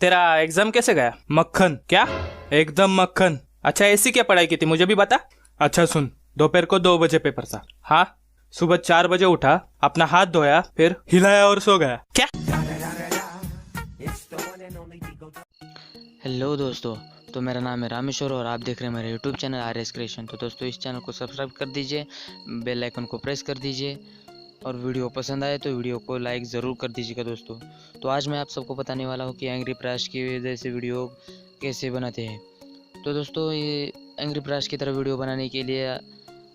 तेरा एग्जाम कैसे गया? मक्खन क्या? एकदम मक्खन। अच्छा ऐसी क्या पढ़ाई की थी, मुझे भी बता। अच्छा सुन, दोपहर को 2 बजे पेपर था। हाँ, सुबह 4 बजे उठा, अपना हाथ धोया, फिर हिलाया और सो गया। क्या? हेलो दोस्तों, तो मेरा नाम है रामेश्वर और आप देख रहे हैं मेरे YouTube channel R S creation. तो दोस्तों इस चैनल को सब्सक्राइब कर दीजिए, बेल आइकन को प्रेस कर दीजिए और वीडियो पसंद आए तो वीडियो को लाइक ज़रूर कर दीजिएगा दोस्तों। तो आज मैं आप सबको बताने वाला हूँ कि एंग्री प्राश की वजह से वीडियो कैसे बनाते हैं। तो दोस्तों ये एंग्री प्राश की तरह वीडियो बनाने के लिए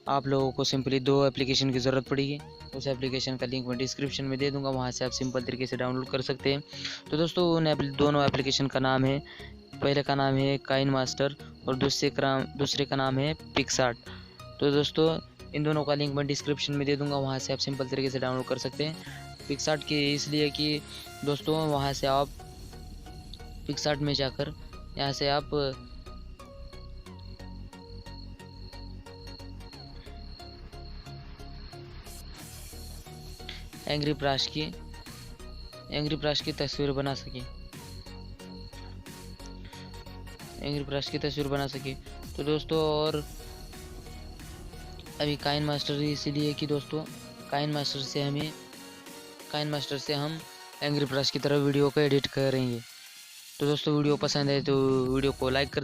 आप लोगों को सिंपली 2 एप्लीकेशन की ज़रूरत पड़ेगी। उस एप्लीकेशन का लिंक मैं डिस्क्रिप्शन में दे दूंगा, वहाँ से आप सिंपल तरीके से डाउनलोड कर सकते हैं। तो दोस्तों उन दोनों एप्लीकेशन का नाम है, पहले का नाम है काइन मास्टर और दूसरे का नाम है पिक्सार्ट। तो दोस्तों इन दोनों का लिंक मैं डिस्क्रिप्शन में दे दूंगा, वहाँ से आप सिंपल तरीके से डाउनलोड कर सकते हैं। पिक्सार्ट की इसलिए कि दोस्तों वहाँ से आप पिक्सार्ट में जाकर यहाँ से आप एंग्री प्राश की तस्वीर बना सके, तो दोस्तों और अभी काइन मास्टर इसीलिए कि दोस्तों काइन मास्टर से हम एंग्री प्राश की तरह वीडियो को एडिट करेंगे। तो दोस्तों वीडियो पसंद है तो वीडियो को लाइक कर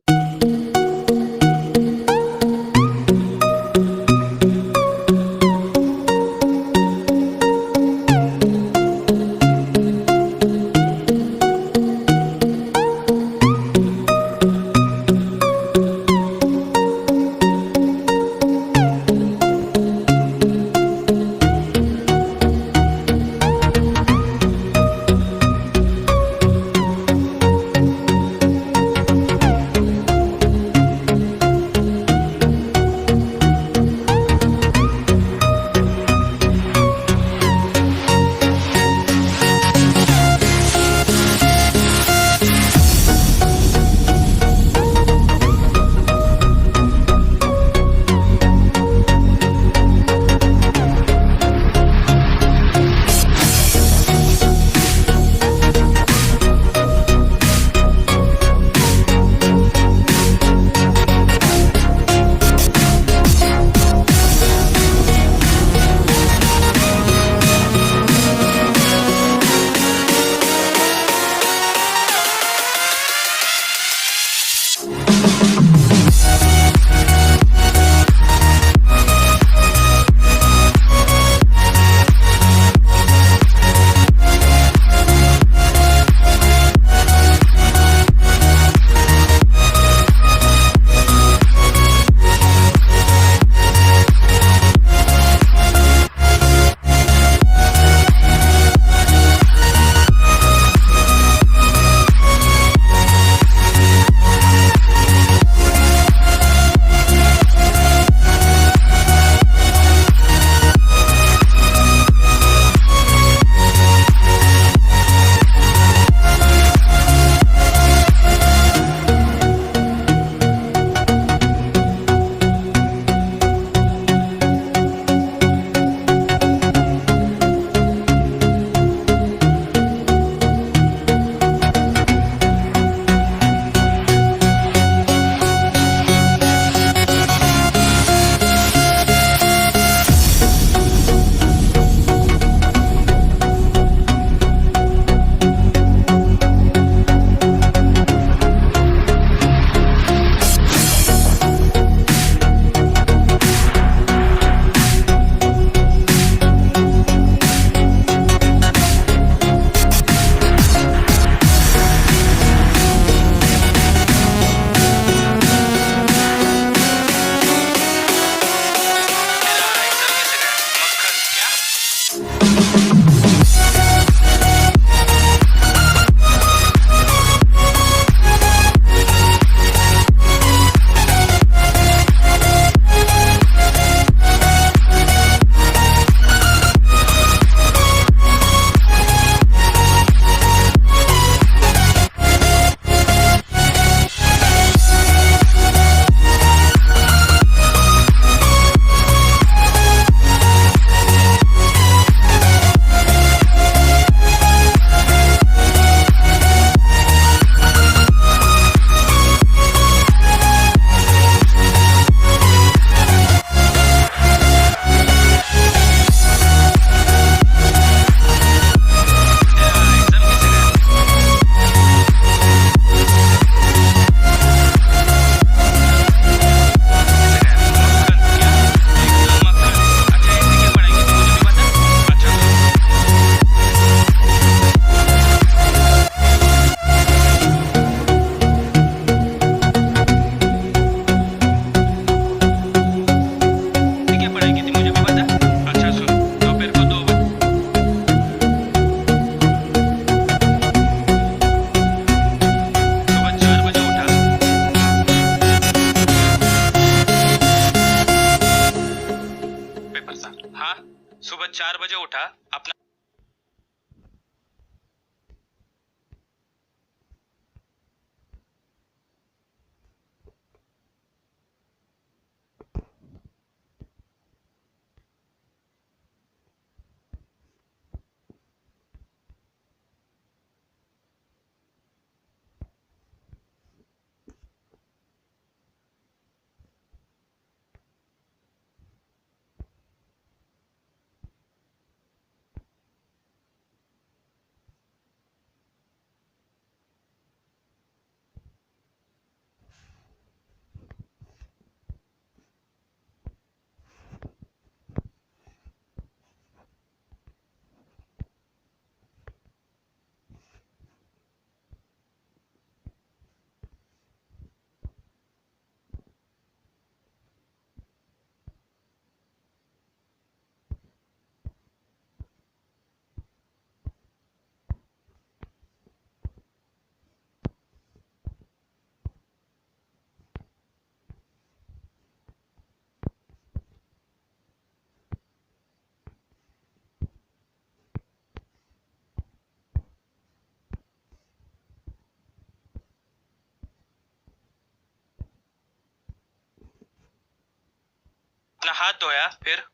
हाथ धोया, फिर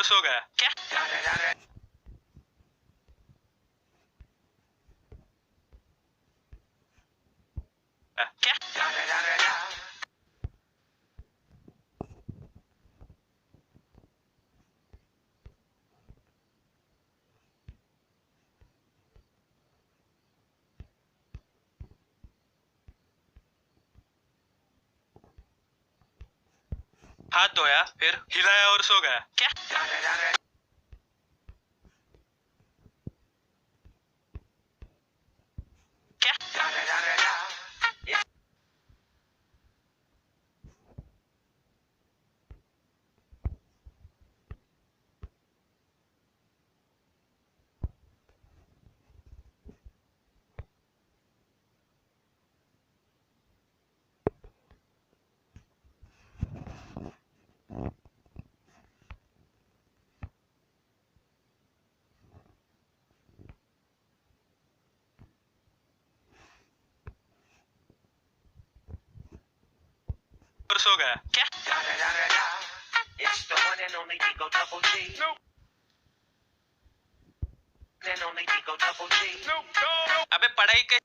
सो गया क्या? क्या? हाथ धोया, फिर हिलाया और सो गया क्या? क्या? और सो गया क्या? It's the one and only Digo Double G. And only Digo Double G. अबे पढ़ाई के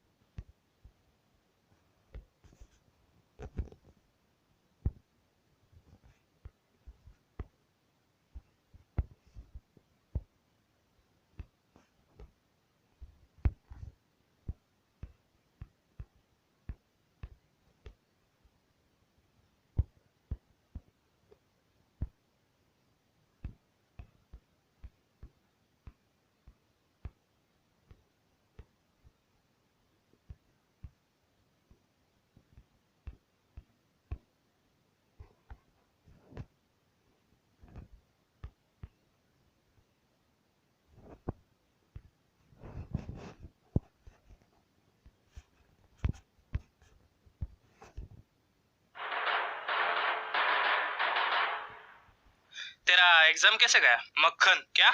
तेरा एग्जाम कैसे गया? मक्खन क्या?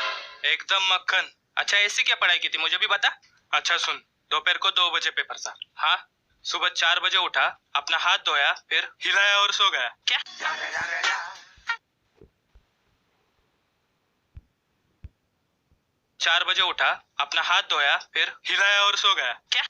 एकदम मक्खन। अच्छा ऐसी क्या पढ़ाई की थी मुझे भी बता। अच्छा सुन, दोपहर को 2 बजे पेपर था। हाँ, सुबह 4 बजे उठा, अपना हाथ धोया, फिर हिलाया और सो गया क्या? 4 बजे उठा, अपना हाथ धोया, फिर हिलाया और सो गया क्या?